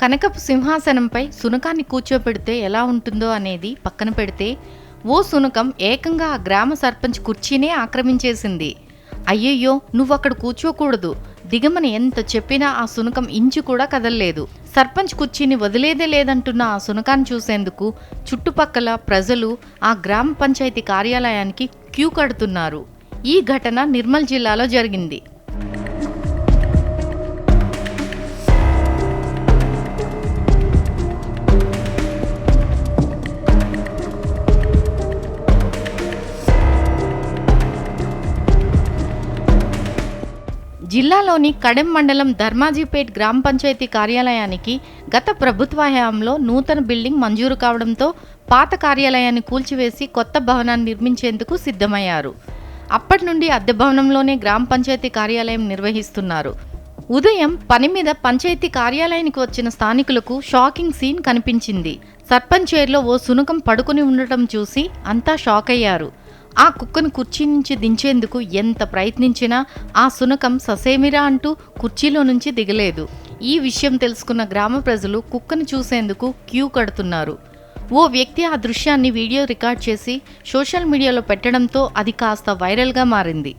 కనకపు సింహాసనంపై సునకాన్ని కూర్చోపెడితే ఎలా ఉంటుందో అనేది పక్కన పెడితే ఓ సునకం ఏకంగా ఆ గ్రామ సర్పంచ్ కుర్చీనే ఆక్రమించేసింది. అయ్యయ్యో, నువ్వక్కడ కూర్చోకూడదు, దిగమని ఎంత చెప్పినా ఆ సునకం ఇంచు కూడా కదల్లేదు. సర్పంచ్ కుర్చీని వదిలేదే లేదంటున్న ఆ సునకాన్ని చూసేందుకు చుట్టుపక్కల ప్రజలు ఆ గ్రామ పంచాయతీ కార్యాలయానికి క్యూ కడుతున్నారు. ఈ ఘటన నిర్మల్ జిల్లాలో జరిగింది. జిల్లాలోని కడెం మండలం ధర్మాజీపేట్ గ్రామ పంచాయతీ కార్యాలయానికి గత ప్రభుత్వ హయాంలో నూతన బిల్డింగ్ మంజూరు కావడంతో పాత కార్యాలయాన్ని కూల్చివేసి కొత్త భవనాన్ని నిర్మించేందుకు సిద్ధమయ్యారు. అప్పటి నుండి అద్దె భవనంలోనే గ్రామ పంచాయతీ కార్యాలయం నిర్వహిస్తున్నారు. ఉదయం పని మీద పంచాయతీ కార్యాలయానికి వచ్చిన స్థానికులకు షాకింగ్ సీన్ కనిపించింది. సర్పంచ్ చైర్లో ఓ సునకం పడుకుని ఉండటం చూసి అంతా షాక్ అయ్యారు. ఆ కుక్కను కుర్చీ నుంచి దించేందుకు ఎంత ప్రయత్నించినా ఆ సునకం ససేమిరా అంటూ కుర్చీలో నుంచి దిగలేదు. ఈ విషయం తెలుసుకున్న గ్రామ ప్రజలు కుక్కను చూసేందుకు క్యూ కడుతున్నారు. ఓ వ్యక్తి ఆ దృశ్యాన్ని వీడియో రికార్డ్ చేసి సోషల్ మీడియాలో పెట్టడంతో అది కాస్త వైరల్గా మారింది.